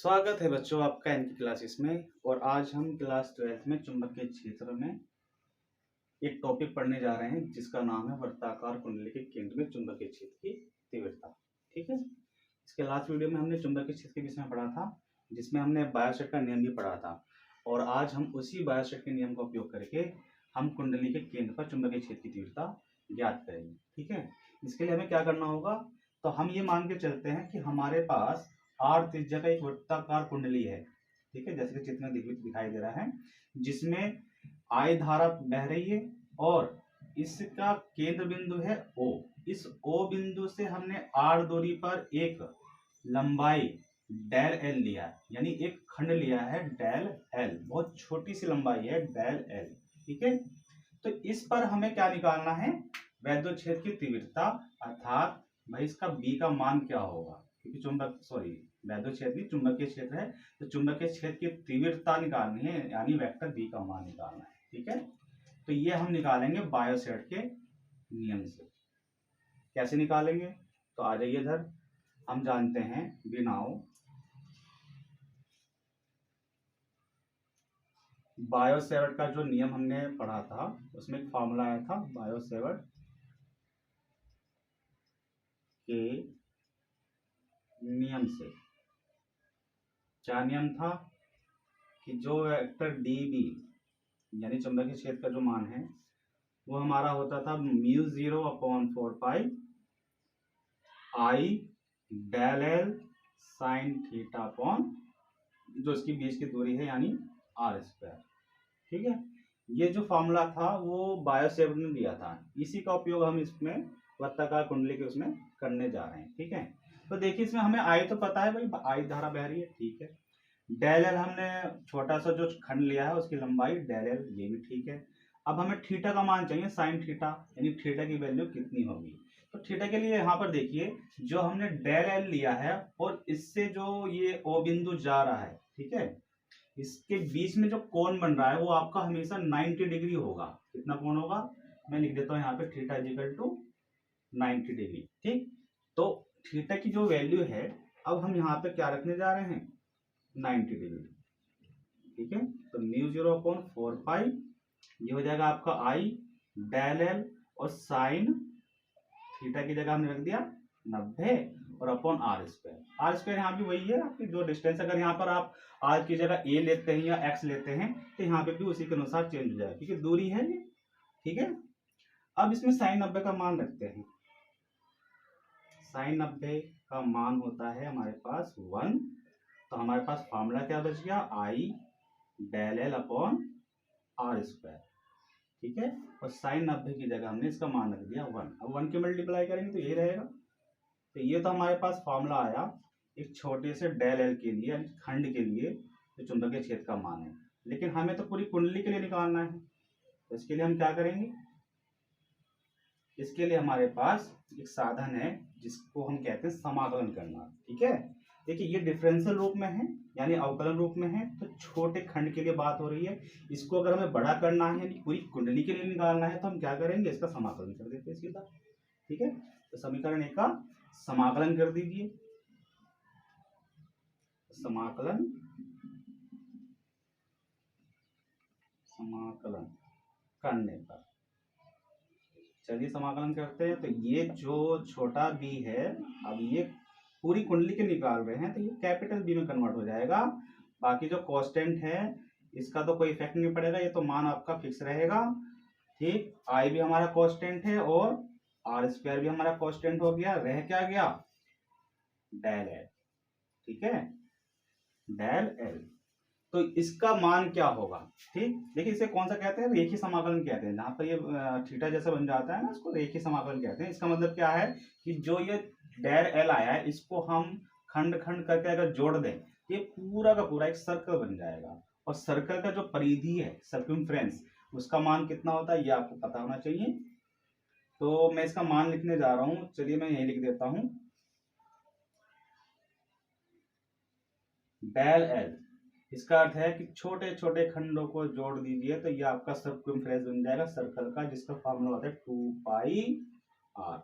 स्वागत है बच्चों आपका इनकी क्लासेस में। और आज हम क्लास 12th में चुंबकीय क्षेत्र में एक टॉपिक पढ़ने जा रहे हैं जिसका नाम है वृत्ताकार कुंडली के केंद्र में चुंबकीय क्षेत्र की तीव्रता। ठीक है, इसके लास्ट वीडियो में हमने चुंबकीय क्षेत्र के विषय में पढ़ा था जिसमें हमने बायोसेट का नियम भी पढ़ा था। और आज हम उसी बायोसेट के नियम का उपयोग करके हम कुंडली के केंद्र पर चुंबकीय क्षेत्र की तीव्रता ज्ञात करेंगे। ठीक है, इसके लिए हमें क्या करना होगा, तो हम ये मान के चलते हैं कि हमारे पास आर त्रिज्या का एक वृत्ताकार कुंडली है। ठीक है, जैसे कि चित्र में दिखाई दे रहा है, जिसमें आई धारा बह रही है और इसका केंद्र बिंदु है ओ। इस ओ बिंदु से हमने आर दूरी पर एक लंबाई डेल एल लिया है, यानी एक खंड लिया है डेल एल, बहुत छोटी सी लंबाई है डेल एल। ठीक है, तो इस पर हमें क्या निकालना है, वैद्युत क्षेत्र की तीव्रता, अर्थात भाई इसका बी का मान क्या होगा, क्योंकि वैद्युत क्षेत्र नहीं चुंबकीय क्षेत्र है, तो चुंबकीय क्षेत्र की तीव्रता निकालनी है, यानी वेक्टर बी का मान निकालना है। ठीक है, तो ये हम निकालेंगे बायोसेट के नियम से। कैसे निकालेंगे, तो आ जाइए इधर। हम जानते हैं बिनाउ बायोसेवर्ट का जो नियम हमने पढ़ा था उसमें एक फॉर्मूला आया था बायोसेवर्ट के नियम से। क्या नियम था कि जो वेक्टर डी बी यानी चुंबकीय क्षेत्र का जो मान है वो हमारा होता था mu 0/4 I del L sine theta upon जो इसकी बीच की दूरी है यानी आर स्क्वायर। ठीक है, ये जो फॉर्मूला था वो बायोसेवर्ट ने दिया था, इसी का उपयोग हम इसमें वृत्ताकार कुंडली के उसमें करने जा रहे हैं। ठीक है, तो देखिए इसमें हमें आई तो पता है, भाई आई धारा बह रही है। ठीक है, डेल एल हमने छोटा सा जो खंड लिया है उसकी लंबाई डेल एल, ये भी ठीक है। अब हमें थीटा का मान चाहिए, साइन थीटा, यानी थीटा की वैल्यू कितनी होगी। तो थीटा के लिए यहाँ पर देखिए जो हमने डेल एल लिया है और इससे जो ये ओ बिंदु जा रहा है, ठीक है, इसके बीच में जो कोण बन रहा है वो आपका हमेशा 90 डिग्री होगा। कितना कोण होगा, मैं लिख देता हूँ यहाँ पे थीटा इक्वल टू 90 डिग्री। ठीक, तो थीटा की जो वैल्यू है अब हम यहाँ पे क्या रखने जा रहे हैं, 90 डिग्री। ठीक है, तो म्यू 0/4 ये हो जाएगा आपका आई डेल एल और साइन थीटा की जगह हमने रख दिया 90 और upon R square. R square यहाँ भी वही है आपकी जो डिस्टेंस, अगर यहाँ पर आप आर की जगह ए लेते हैं या एक्स लेते हैं तो यहाँ पे भी उसी के अनुसार चेंज हो जाएगा क्योंकि दूरी है ये। ठीक है, अब इसमें साइन 90 का मान रखते हैं। साइन 90 का मान होता है हमारे पास 1, तो हमारे पास फॉर्मूला क्या बच गया, I del L upon R square. ठीक है, और साइन 90 की जगह हमने इसका मान रख दिया 1। अब 1 की मल्टीप्लाई करेंगे तो ये रहेगा। तो ये तो हमारे पास फॉर्मूला आया एक छोटे से डेल एल के लिए, खंड के लिए जो चुंबकीय क्षेत्र का मान है। लेकिन हमें तो पूरी कुंडली के लिए निकालना है, तो इसके लिए हम क्या करेंगे, इसके लिए हमारे पास एक साधन है जिसको हम कहते हैं समाकलन करना। ठीक है, देखिए ये डिफरेंशियल रूप में है यानी अवकलन रूप में है, तो छोटे खंड के लिए बात हो रही है। इसको अगर हमें बड़ा करना है यानी पूरी कुंडली के लिए निकालना है तो हम क्या करेंगे, इसका समाकलन कर देते हैं सीधा। ठीक है, तो समीकरण 1 का समाकलन कर दीजिए। समाकलन करने पर चलिए समाकलन करते हैं। तो ये जो छोटा बी है, अब ये पूरी कुंडली के निकाल रहे हैं तो ये कैपिटल बी में कन्वर्ट हो जाएगा। बाकी जो कांस्टेंट है इसका तो कोई इफेक्ट नहीं पड़ेगा, ये तो मान आपका फिक्स रहेगा। ठीक, आई भी हमारा कांस्टेंट है और आर स्क्वायर भी हमारा कांस्टेंट हो गया, रह क्या गया, डेल एल। ठीक है, डेल एल, तो इसका मान क्या होगा। ठीक, देखिए इसे कौन सा कहते हैं, रेखीय समाकलन कहते हैं। जहां पर ये थीटा जैसा बन जाता है ना, इसको रेखीय समाकलन कहते हैं। इसका मतलब क्या है कि जो ये डेल एल आया है इसको हम खंड खंड करके अगर जोड़ दें ये पूरा का पूरा एक सर्कल बन जाएगा। और सर्कल का जो परिधि है सर्कमफ्रेंस, उसका मान कितना होता है ये आपको पता होना चाहिए। तो मैं इसका मान लिखने जा रहा हूं, चलिए मैं यही लिख देता हूं, डेल एल। इसका अर्थ है कि छोटे छोटे खंडों को जोड़ दीजिए तो ये आपका सर्कमफ्रेंस बन जाएगा सर्कल का, जिसका फॉर्मूला होता है 2πr।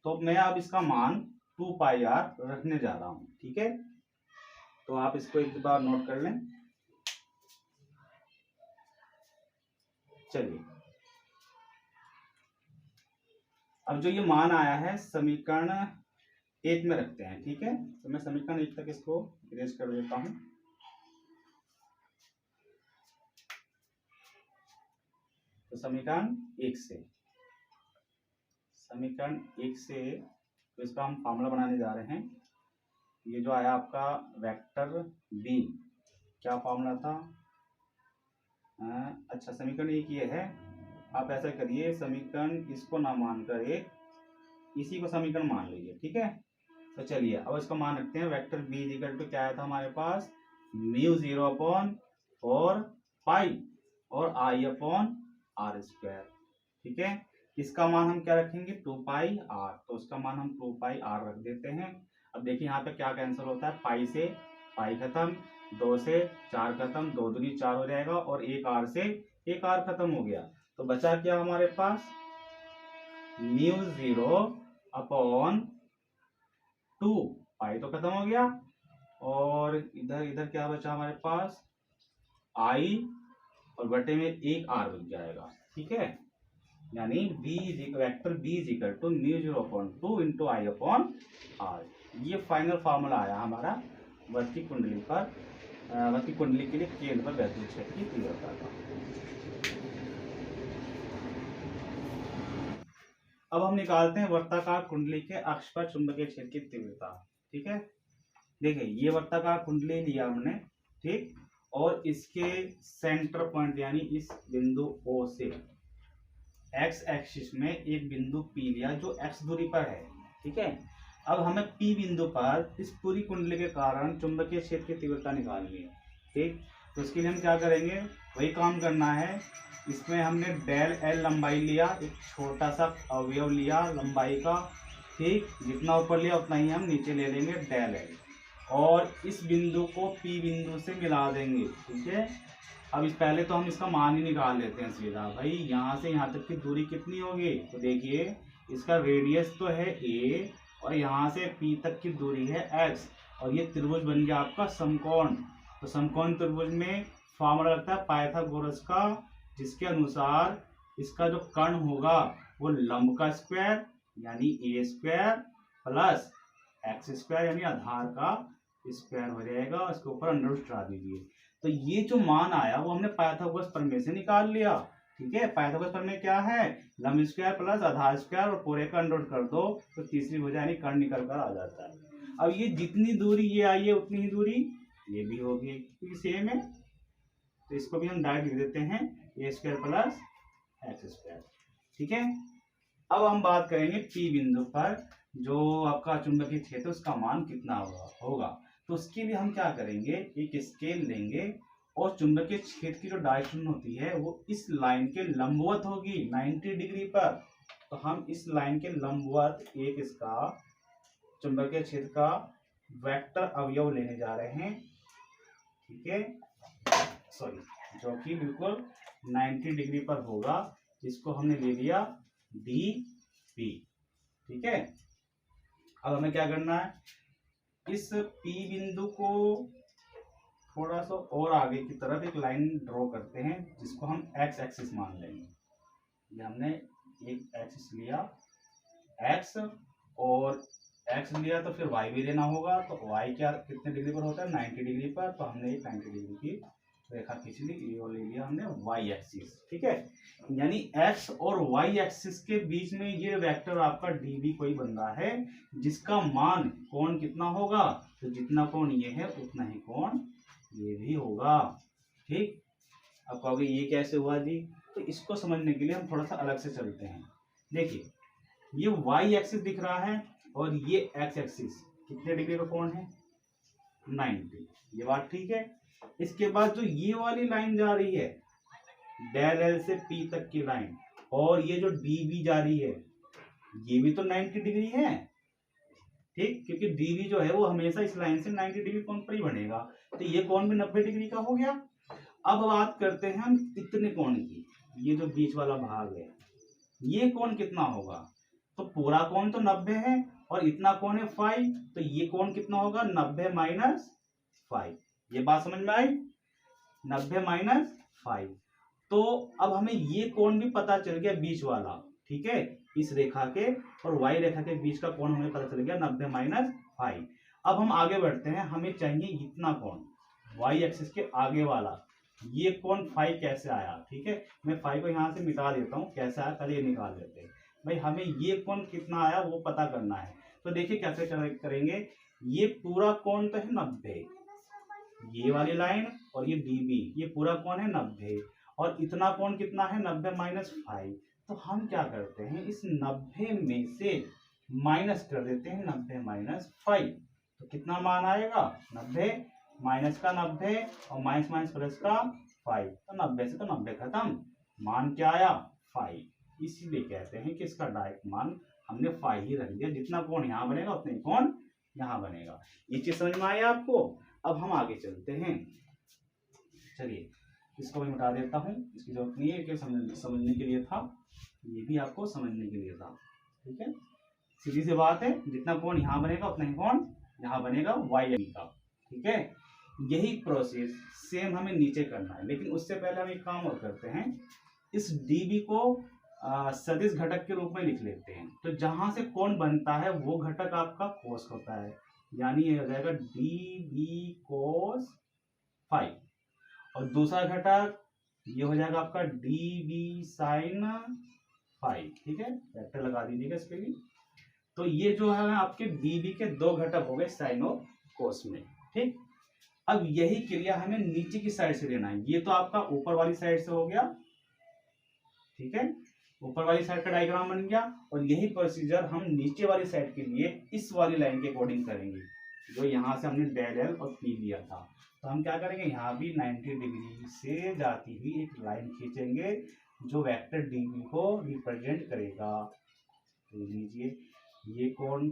तो मैं अब इसका मान 2πr रखने जा रहा हूं। ठीक है, तो आप इसको एक बार नोट कर लें। चलिए, अब जो ये मान आया है समीकरण 1 में रखते हैं, ठीक है। तो मैं समीकरण 1 तक इसको इरेज कर देता हूं। तो समीकरण 1 से तो इसका हम फॉर्मूला बनाने जा रहे हैं। ये जो आया आपका वेक्टर बी, क्या फॉर्मूला था? अच्छा, समीकरण 1 ये है। आप ऐसा करिए, समीकरण इसको ना मानकर एक इसी को समीकरण मान लीजिए, ठीक है। तो चलिए अब इसका मान रखते हैं। वेक्टर बी इक्वल टू क्या आया था हमारे पास? म्यू 0/4 पाई और आई अपॉन आर स्क्वायर, ठीक है। इसका मान हम क्या रखेंगे? 2 पाई आर। तो उसका मान हम 2 पाई आर रख देते हैं। अब देखिए यहाँ पे क्या कैंसिल होता है, पाई से पाई खत्म, 2 से 4 खत्म, 2 दूनी 4 हो जाएगा और एक आर से एक आर खत्म हो गया। तो बचा क्या हमारे पास? म्यू 0/2 पाई तो खत्म हो गया और इधर इधर क्या बचा हमारे पास? आई और बटे में एक आर बच जाएगा, ठीक है। यानी vector B is equal to mu 0/2 into I upon R. ये फाइनल फार्मूला आया हमारा वर्ती कुंडली पर, वर्ती कुंडली के लिए केंद्र पर वैद्युत क्षेत्र की तीव्रता का। अब हम निकालते हैं वर्ताकार कुंडली के अक्ष पर चुंबकीय क्षेत्र की तीव्रता, ठीक है। देखिए ये वर्ताकार कुंडली लिया हमने, ठीक, और इसके सेंटर पॉइंट यानी इस बिंदु O से एक्स एक्सिस में एक बिंदु P लिया जो x दूरी पर है, ठीक है। अब हमें P बिंदु पर इस पूरी कुंडली के कारण चुंबकीय क्षेत्र की तीव्रता निकालनी है, ठीक। तो इसके लिए हम क्या करेंगे? वही काम करना है। इसमें हमने डेल L लंबाई लिया, एक छोटा सा अवयव लिया लंबाई का, ठीक। जितना ऊपर लिया उतना ही हम नीचे ले लेंगे डेल L, और इस बिंदु को P बिंदु से मिला देंगे, ठीक है। अब इस पहले तो हम इसका मान ही निकाल लेते हैं सीधा। भाई यहाँ से यहाँ तक की दूरी कितनी होगी? तो देखिए इसका रेडियस तो है a और यहाँ से P तक की दूरी है x, और ये त्रिभुज बन गया आपका समकोण। तो समकोण त्रिभुज में फॉर्मूला लगता है पाइथागोरस का, जिसके अनुसार इसका जो कर्ण होगा वो लंब का स्क्वायर यानी a square plus x square यानी आधार का स्क्वायर हो जाएगा। इसके ऊपर अंडर चढ़ा दीजिए। तो ये जो मान आया वो हमने पाइथागोरस प्रमेय से निकाल लिया, ठीक है। पाइथागोरस प्रमेय क्या है? लंब स्क्वायर प्लस आधार स्क्वायर और पूरे का अंडर कर दो तो तीसरी भुजा यानी कर्ण निकल कर आ जाता है। अब ये जितनी दूरी ये आई है उतनी ही दूरी ये भी होगी, क्योंकि सेम है। तो इसको भी हम डायरेक्ट लिख देते हैं a square plus x square, ठीक है। अब हम बात करेंगे P बिंदु पर जो आपका चुंबकीय क्षेत्र उसका मान कितना होगा। तो उसके लिए हम क्या करेंगे? एक स्केल लेंगे और चुंबकीय क्षेत्र की जो डायरेक्शन होती है वो इस लाइन के लंबवत होगी 90 डिग्री पर। तो हम इस लाइन के लंबवत एक इसका चुंबकीय क्षेत्र का वेक्टर अवयव लेने जा रहे हैं, ठीक है, सॉरी, जो कि बिल्कुल 90 डिग्री पर होगा। इसको हमने ले लिया DP, ठीक है। अब हमें क्या करना है? इस P बिंदु को थोड़ा सा और आगे की तरफ एक लाइन ड्रॉ करते हैं जिसको हम x एक्सिस मान लेंगे। ये हमने एक एक्सिस लिया x और x लिया तो फिर y भी लेना होगा। तो y क्या कितने डिग्री पर होता है? 90 डिग्री पर। तो हमने एक 90 डिग्री की रेखा खींच ली, ये और ले लिया हमने y एक्सिस, ठीक है। यानी x और y एक्सिस के बीच में ये वेक्टर आपका dv कोई बन रहा है जिसका मान कोण कितना होगा? तो जितना कोण ये है उतना ही कोण ये भी होगा, ठीक। अब कहोगे ये कैसे हुआ जी? तो इसको समझने के लिए हम थोड़ा सा अलग से चलते हैं। देखिए ये y एक्सिस दिख रहा है और ये x एक्सिस कितने डिग्री का कोण है? 90। ये बात ठीक है। इसके बाद जो ये वाली लाइन जा रही है डेल L से P तक की लाइन, और ये जो DB जा रही है ये भी तो 90 डिग्री है, ठीक, क्योंकि DB जो है वो हमेशा इस लाइन से 90 डिग्री कोण पर ही बनेगा। तो ये कोण भी 90 डिग्री का हो गया। अब बात करते हैं हम इतने कोण की। ये जो बीच वाला भाग है ये कोण कितना होगा? तो पूरा कोण तो 90 है और इतना कोण है 5, तो ये कोण कितना होगा? 90 माइनस 5। ये बात समझ में आई? 90 माइनस 5। तो अब हमें ये कोण भी पता चल गया बीच वाला, ठीक है, इस रेखा के और y रेखा के बीच का कोण हमें पता चल गया 90 माइनस 5। अब हम आगे बढ़ते हैं, हमें चाहिए इतना कोण y एक्सिस के आगे वाला, ये कोण 5 कैसे आया, ठीक है, मैं 5 को यहाँ से मिटा देता हूँ, कैसे आया पहले ये निकाल लेते हैं भाई। हमें ये कोण कितना आया वो पता करना है। तो देखिए कैसे करेंगे, ये पूरा कोण तो है 90, ये वाली लाइन और ये db, ये पूरा कोण है 90 और इतना कोण कितना है 90 माइनस 5। तो हम क्या करते हैं, इस 90 में से माइनस कर देते हैं 90 माइनस 5। तो कितना मान आएगा, 90 माइनस का 90 और माइनस माइनस प्लस का 5, तो 90 से तो 90 खत्म, मान क्या आया 5। इसीलिए कहते हैं कि इसका डायरेक्ट मान हमने 5 ही रख दिया, जितना कोण यहाँ बनेगा उतना ही कोण यहाँ बनेगा। ये चीज समझ में आया आपको? अब हम आगे चलते हैं, चलिए इसको मैं मिटा देता हूँ, इसकी जरूरत नहीं है कि समझने के लिए था, ये भी आपको समझने के लिए था, ठीक है, सीधी सी बात है, जितना कोण यहाँ बनेगा उतना ही कोण यहाँ बनेगा y का, ठीक है। यही प्रोसेस सेम हमें नीचे करना है, लेकिन उससे पहले हम एक काम और करते हैं, इस db को सदिश घटक के रूप में लिख लेते हैं। तो जहां से कोण बनता है वो घटक आपका कोस होता है, यानी ये हो जाएगा db cos 5 और दूसरा घटक ये हो जाएगा आपका db sin 5, ठीक है, वेक्टर लगा दीजिएगा इसके लिए। तो ये जो है आपके db के दो घटक हो गए साइन और कोस में, ठीक। अब यही क्रिया हमें नीचे की साइड से लेना है, ये तो आपका ऊपर वाली साइड से हो गया, ठीक है, ऊपर वाली साइड का डायग्राम बन गया, और यही प्रोसीजर हम नीचे वाली साइड के लिए इस वाली लाइन के अकॉर्डिंग करेंगे, जो यहाँ से हमने डेल एल और पी लिया था। तो हम क्या करेंगे, यहाँ भी 90 डिग्री से जाती हुई एक लाइन खींचेंगे जो वेक्टर db को रिप्रेजेंट करेगा। तो लीजिए ये कोण,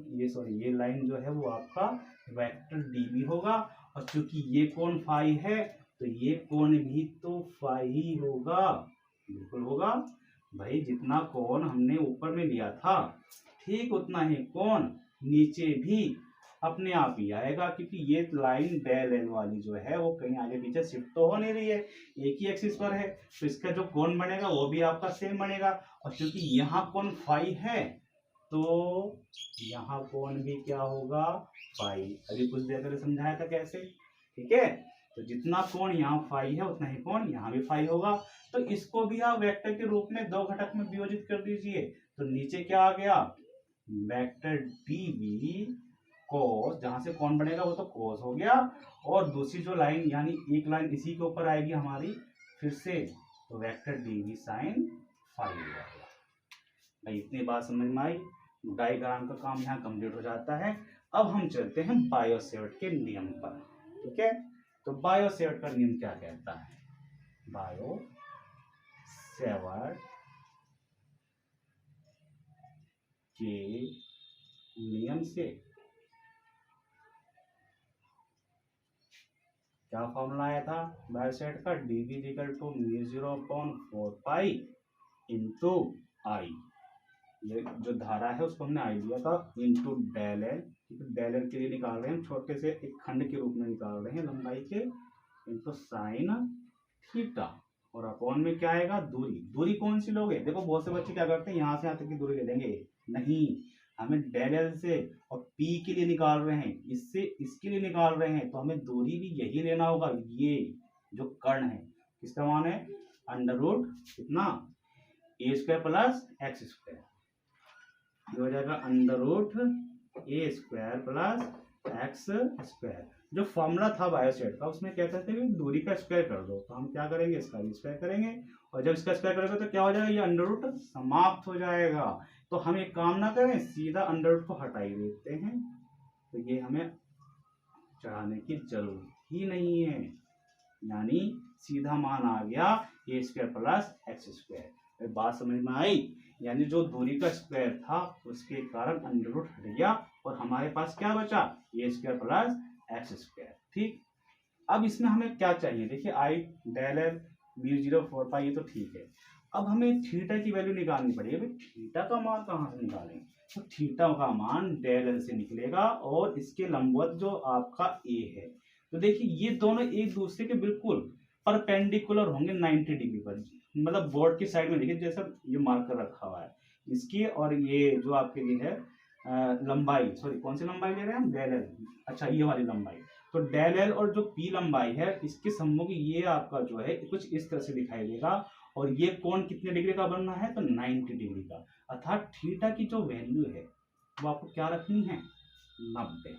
ये लाइन जो है वो आपका वेक्टर db होगा, और चूंकि ये कोण फाई है तो ये कोण भी तो फाई ही होगा, बिल्कुल होगा भाई। जितना कोण हमने ऊपर में लिया था ठीक उतना ही कोण नीचे भी अपने आप ही आएगा, क्योंकि ये लाइन डेल एल वाली जो है वो कहीं आगे पीछे शिफ्ट तो हो नहीं रही है, एक ही एक्सिस पर है, तो इसका जो कोण बनेगा वो भी आपका सेम बनेगा। और क्योंकि यहाँ कोण फाई है तो यहाँ कोण भी क्या होगा, फाई। अभी कुछ देर पहले समझाया था कैसे, ठीक है। तो जितना कोण यहाँ फाई है उतना ही कोण यहाँ भी फाई होगा। तो इसको भी आप वेक्टर के रूप में दो घटक में वियोजित कर दीजिए। तो नीचे क्या आ गया, वेक्टर db cos, जहां से कोण बनेगा वो तो cos हो गया, और दूसरी जो लाइन यानी एक लाइन इसी के ऊपर आएगी हमारी फिर से, तो वेक्टर db sin फाई हो जाएगा। भाई इतनी बात समझ में आई, डायग्राम का काम यहाँ कंप्लीट हो जाता है। अब हम चलते हैं बायो-सेवर्ट के नियम पर, ठीक है। तो बायो-सेवर्ट का नियम क्या कहता है, बायो-सेवर्ट के नियम से क्या फॉर्मूला आया था बायो-सेवर्ट का, db = μ0/4 पाई इंटू आई, ये जो धारा है उसको हमने आई लिया था, into del L, del L के लिए निकाल रहे हैं, छोटे से एक खंड के रूप में निकाल रहे हैं लंबाई के, इंटू साइन थीटा, और अपॉन में क्या आएगा, दूरी। दूरी कौन सी लोगे, देखो बहुत से बच्चे क्या करते हैं यहाँ से यहाँ तक की दूरी ले लेंगे, नहीं, हमें डेल एल से और पी के लिए निकाल रहे हैं, इससे इसके लिए निकाल रहे हैं, तो हमें दूरी भी यही लेना होगा। ये जो कर्ण है किसका मान है, अंडर रूट कितना, a² प्लस x², ये हो जाएगा under root a² plus x²। जो फॉर्मूला था बायो-सेवर्ट का उसमें कहते थे कि दूरी का स्क्वायर कर दो, तो हम क्या करेंगे, इसका भी स्क्वायर करेंगे, और जब इसका स्क्वायर करेंगे तो क्या हो जाएगा, ये अंडर रूट समाप्त हो जाएगा। तो हम एक काम ना करें, सीधा अंडर रूट को हटा ही देते हैं, तो ये हमें चढ़ाने की जरूरत ही नहीं है, यानी सीधा मान आ गया a² प्लस x²। बात समझ में आई, यानी जो दूरी का स्क्वायर था उसके कारण अंडर रूट हट गया और हमारे पास क्या बचा, a² प्लस x², ठीक। अब इसमें हमें क्या चाहिए, देखिए आई डेल एल μ0/4 पाई, ये तो ठीक है। अब हमें थीटा की वैल्यू निकालनी पड़ेगी। भाई थीटा का मान कहाँ से निकालें, तो थीटा का मान डेल एल से निकलेगा, और इसके लंबवत जो आपका ए है, तो देखिए ये दोनों एक दूसरे के बिल्कुल परपेंडिकुलर होंगे 90 डिग्री पर, मतलब बोर्ड की साइड में देखिए जैसा ये मार्कर रखा हुआ है इसकी, और ये जो आपके लिए है लंबाई, सॉरी कौन सी लंबाई ले रहे हैं हम, डेल एल, अच्छा ये वाली लंबाई, तो डेल एल और जो पी लंबाई है इसके सम्मुख ये आपका जो है कुछ इस तरह से दिखाई देगा, और ये कोण कितने डिग्री का बनना है, तो 90 डिग्री का, अर्थात थीटा की जो वैल्यू है वो आपको क्या रखनी है, 90।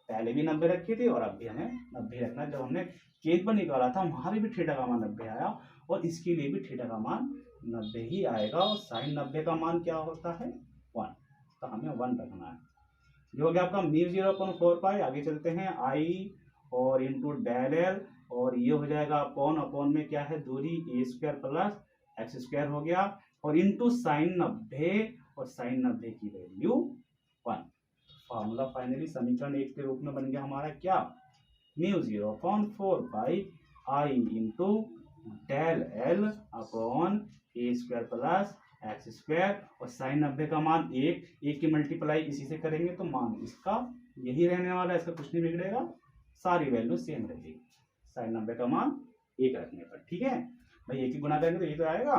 पहले भी 90 रखी थी और अब भी हमें 90 रखना है। जब हमने केंद्र पर निकाला था वहां भी थीटा का मान 90 आया, और इसके लिए भी थीटा का मान 90 ही आएगा, और साइन 90 का मान क्या होता है, 1, तो हमें 1 रखना है। ये हो गया आपका म्यू 0/4 पाई। आगे चलते हैं, आई और इंटू डेल एल, और ये हो जाएगा अपॉन में क्या है दूरी ए स्क्वायर प्लस एक्स स्क्वायर हो गया, और इंटू साइन 90, और साइन 90 की वैल्यू 1। फॉर्मूला फाइनली समीकरण 1 के रूप में बन गया हमारा क्या, म्यू 0/4 पाई आई इंटू डेल एल अपॉन ए स्क्वायर प्लस एक्स स्क्वायर, और साइन 90 का मान 1 की मल्टीप्लाई इसी से करेंगे तो मान इसका यही रहने वाला है, इसका कुछ नहीं बिगड़ेगा, सारी वैल्यू सेम रहेगी, साइन 90 का मान 1 रखने पर। ठीक है भाई, 1 की गुणा करेंगे तो ये तो आएगा।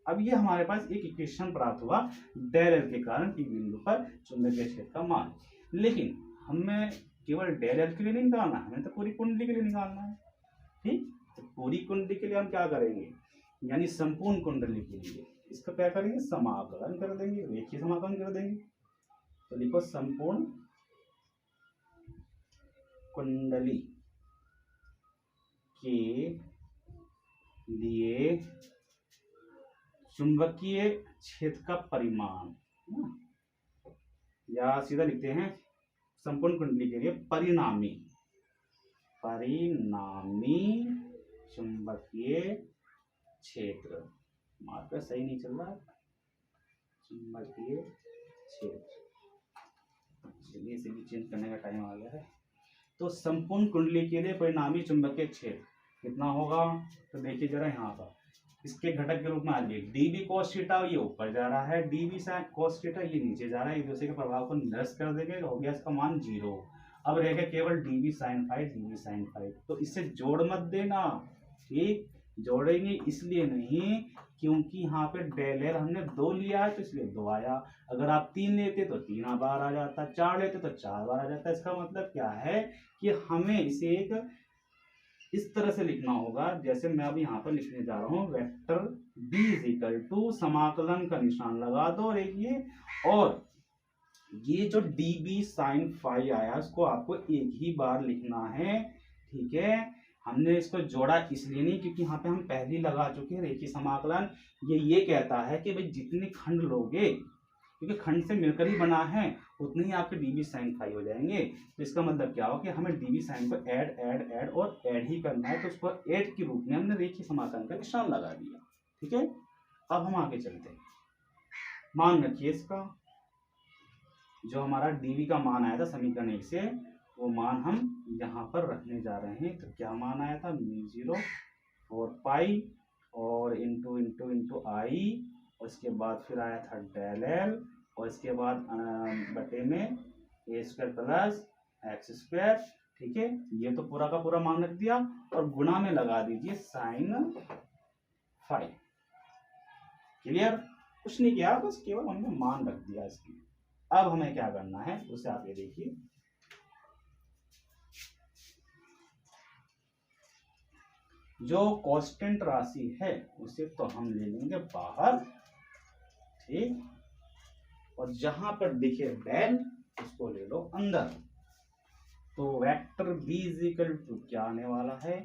अब ये हमारे पास एक इक्वेशन प्राप्त हुआ डेल एल के कारण P बिंदु पर चुंबकीय क्षेत्र का मान, लेकिन हमें केवल डेल एल के लिए नहीं निकालना, हमें तो पूरी कुंडली के लिए निकालना है। ठीक, तो पूरी कुंडली के लिए हम क्या करेंगे, यानी संपूर्ण कुंडली के लिए इसका क्या करेंगे, समाकलन कर देंगे, रेखीय समाकलन कर देंगे। तो देखो संपूर्ण कुंडली के लिए चुंबकीय क्षेत्र का परिमाण, या सीधा लिखते हैं संपूर्ण कुंडली के लिए परिणामी चुंबकीय क्षेत्र, मार्कर सही नहीं चल रहा है, चुंबकीय क्षेत्र, चलिए इसे भी चेंज करने का टाइम आ गया है। तो संपूर्ण कुंडली के लिए परिणामी चुंबकीय क्षेत्र कितना होगा, तो देखिए जरा यहाँ पर इसके घटक के रूप में आ जाइए, डीबी कॉस थीटा ये ऊपर जा रहा है, डीबी साइन कॉस थीटा ये नीचे जा रहा है, एक दूसरे के प्रभाव को निरस्त कर देंगे, हो गया इसका मान 0। अब रहेगा केवल डीबी साइन फाइव, तो इससे जोड़ मत देना, ठीक, जोड़ेंगे इसलिए नहीं क्योंकि यहाँ पे डेल एल हमने 2 लिया है तो इसलिए 2 आया, अगर आप 3 लेते तो 3 बार आ जाता, 4 लेते तो 4 बार आ जाता। इसका मतलब क्या है कि हमें इसे एक इस तरह से लिखना होगा, जैसे मैं अब यहाँ पर लिखने जा रहा हूँ, वेक्टर b इक्वल टू समाकलन का निशान लगा दो, और ये जो db साइन फाई आया उसको आपको एक ही बार लिखना है। ठीक है, हमने इसको जोड़ा इसलिए नहीं क्योंकि यहाँ पे हम पहले लगा चुके हैं रेखीय समाकलन, ये कहता है कि भाई जितने खंड लोगे, क्योंकि खंड से मिलकर ही बना है, उतने ही आपके डीबी साइन फाई हो जाएंगे। तो इसका मतलब क्या हो कि हमें डीबी साइन को ऐड और ऐड ही करना है, तो उसको ऐड के रूप में हमने रेखीय समाकलन का निशान लगा दिया। ठीक है, अब हम आगे चलते हैं, मान रखिए इसका जो हमारा डीबी का मान आया था समीकरण 1 से, वो मान हम यहाँ पर रखने जा रहे हैं। तो क्या मान आया था, म्यू 0/4 पाई और इंटू आई, और इसके बाद फिर आया था डेल एल, और इसके बाद बटे में ए स्क्वायर प्लस एक्स स्क्वायर। ठीक है, ये तो पूरा का पूरा मान रख दिया, और गुणा में लगा दीजिए साइन फाई। क्लियर, कुछ नहीं किया, बस केवल हमने मान रख दिया इसकी। अब हमें क्या करना है उसे आप ये देखिए, जो कांस्टेंट राशि है उसे तो हम ले लेंगे बाहर, ठीक, और जहां पर दिखे डेल उसको ले लो अंदर। तो vector b is equal to क्या आने वाला है,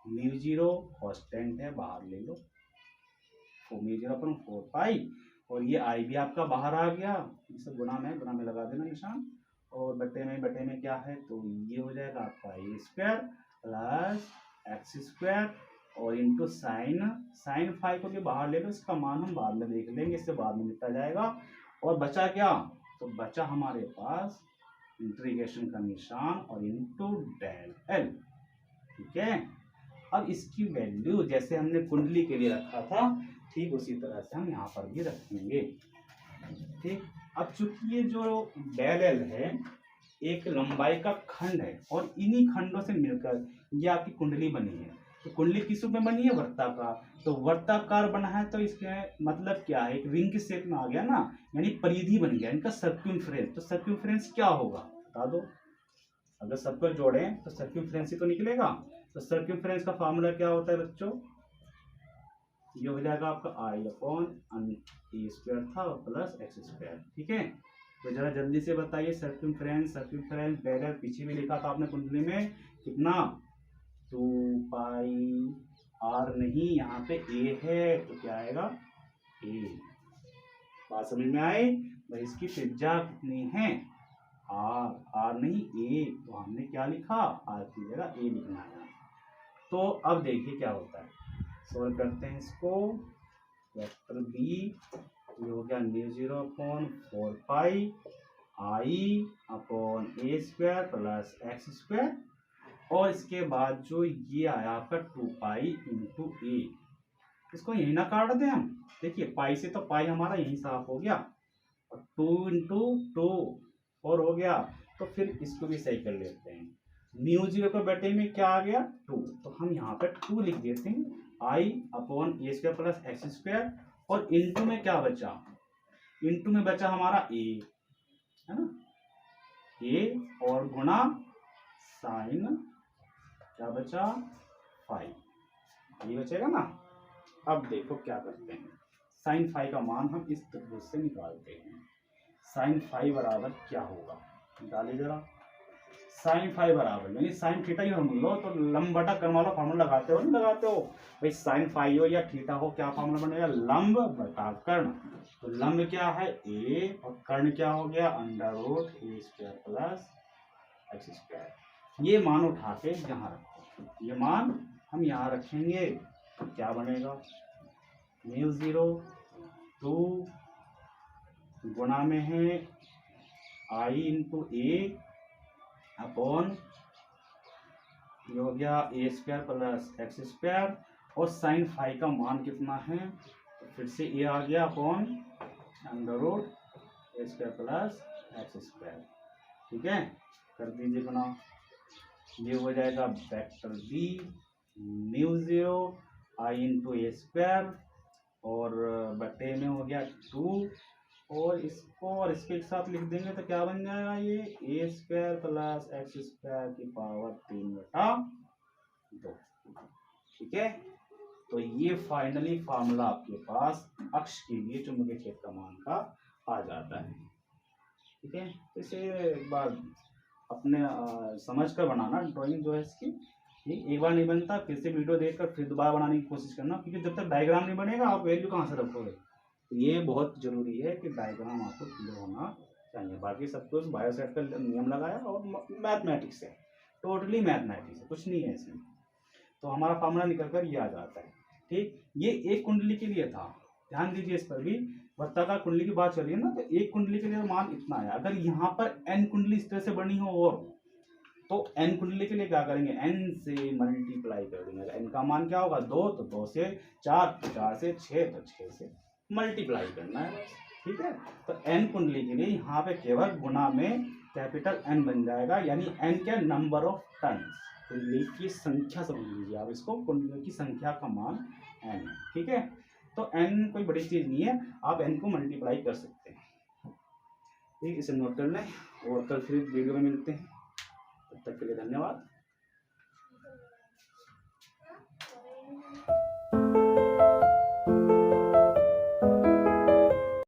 म्यू 0 कांस्टेंट है बाहर ले लो, म्यू 0/4 पाई, और ये आई भी आपका बाहर आ गया, इसे गुणा में लगा देना निशान, और बटे में क्या है, तो ये हो जाएगा आपका ए स्क्वायर प्लस एक्स स्क्वायर, और इंटू साइन फाई को भी बाहर ले लो, इसका मान हम बाद में देख लेंगे, इससे बाद में निपटा जाएगा। और बचा क्या, तो बचा हमारे पास इंटीग्रेशन का निशान और इंटू डेल एल। ठीक है, अब इसकी वैल्यू जैसे हमने कुंडली के लिए रखा था ठीक उसी तरह से हम यहाँ पर भी रखेंगे। ठीक, अब चूंकि ये जो डेल एल है एक लंबाई का खंड है और इन्हीं खंडों से मिलकर ये आपकी कुंडली बनी है। तो कुंडली किस रूप में बनी है? वृत्ताकार। तो वृत्ताकार बना है तो इसके मतलब क्या है? एक रिंग के शेप में आ गया ना, यानी परिधि बन गया इनका सर्क्यूम्फ्रेंस। तो सर्क्यूम्फ्रेंस क्या होगा बता दो। अगर सबको जोड़ें तो सर्क्यूम्फ्रेंस ही तो निकलेगा। तो सर्क्यूम्फ्रेंस का फार्मूला क्या होता है बच्चों? ये हो जाएगा आपका I/e² था प्लस x²। ठीक है, तो जरा जल्दी से बताइए सर्क्यूम्फ्रेंस। सर्क्यूम्फ्रेंस पहले पीछे भी लिखा था आपने कुंडली में, कितना? 2πr नहीं, यहाँ पे a है तो क्या आएगा? a। बात समझ में आए भाई? इसकी त्रिज्या कितनी है? r नहीं a, तो हमने क्या लिखा? r की जगह a लिखना है। तो अब देखिए क्या होता है, सोल्व करते हैं इसको। वेक्टर b ये हो गया μ0/4π I/a² प्लस x², और इसके बाद जो ये आया आपका 2π × a, इसको यही ना काट दें हम। देखिए पाई से तो पाई हमारा यही साफ हो गया, और 2 × 2 4 हो गया। तो फिर इसको भी सही कर लेते हैं। μ0 के बेटे में क्या आ गया? 2, तो हम यहाँ पे 2 लिख देते हैं I/a² प्लस x², और इनटू में क्या बचा? इनटू में बचा हमारा a, है ना, a और गुणा साइन क्या बचा? फाई, ये बचेगा ना। अब देखो क्या करते हैं, साइन फाई का मान हम इस त्रिभुज से निकालते हैं। साइन फाई बराबर क्या होगा? निकालिए जरा। साइन फाई बराबर यानी साइन थीटा ही हम लो तो लंब बटा कर्ण वाला फॉर्मूला लगाते हो, नहीं लगाते हो भाई? साइन फाई हो या थीटा हो, क्या फॉर्मूला बनेगा? लंब बटा कर्ण। तो लंब क्या है? a, और कर्ण क्या हो गया? √a² plus x²। ये मान उठा के यहाँ रखो, ये मान हम यहाँ रखेंगे तो क्या बनेगा? μ0 2 गुणा में है I/a अपॉन ये हो गया a² प्लस x², और साइन फाई का मान कितना है? तो फिर से a आ गया अपॉन √a² प्लस x²। ठीक है, कर दीजिए बना। ये हो जाएगा वेक्टर b μ0 I/a², और बटे में हो गया 2, और इसको और इसके एक साथ लिख देंगे तो क्या बन जाएगा? ये a² प्लस x² की पावर 3/2। ठीक है, तो ये फाइनली फार्मूला आपके पास अक्ष के लिए चुंबकीय क्षेत्र का मान का आ जाता है। ठीक है, तो इसे एक बार अपने समझ कर बनाना ड्राइंग जो है इसकी। एक बार नहीं बनता, फिर से वीडियो देखकर फिर दोबारा बनाने की कोशिश करना, क्योंकि जब तक डायग्राम नहीं बनेगा आप वैल्यू कहाँ से रखोगे। तो ये बहुत जरूरी है कि डायग्राम आपको क्लियर होना चाहिए। बाकी सब कुछ बायोसेट का नियम लगाया और मैथमेटिक्स है, टोटली मैथमेटिक्स है, कुछ नहीं है इसमें। तो हमारा फार्मूला निकल कर ये आ जाता है। ठीक, ये एक कुंडली के लिए था, ध्यान दीजिए इस पर भी। वृत्ताकार कुंडली की बात चल रही है ना, तो एक कुंडली के लिए मान इतना है। अगर यहाँ पर n कुंडली इस तरह से बनी हो, और तो n कुंडली के लिए क्या करेंगे? n से मल्टीप्लाई कर देंगे। n का मान क्या होगा? 2, तो 2 से 4, तो 4 से 6, तो 6 से मल्टीप्लाई करना है। ठीक है, तो n कुंडली के लिए यहाँ पे केवल गुणा में कैपिटल N बन जाएगा, यानी n क्या? नंबर ऑफ टर्न्स, कुंडली की संख्या समझ लीजिए आप इसको, कुंडली की संख्या का मान n है। ठीक है, तो n कोई बड़ी चीज नहीं है, आप n को मल्टीप्लाई कर सकते हैं। ठीक, इसे नोट कर लें, और कल फिर वीडियो में मिलते हैं। तब तक के लिए धन्यवाद।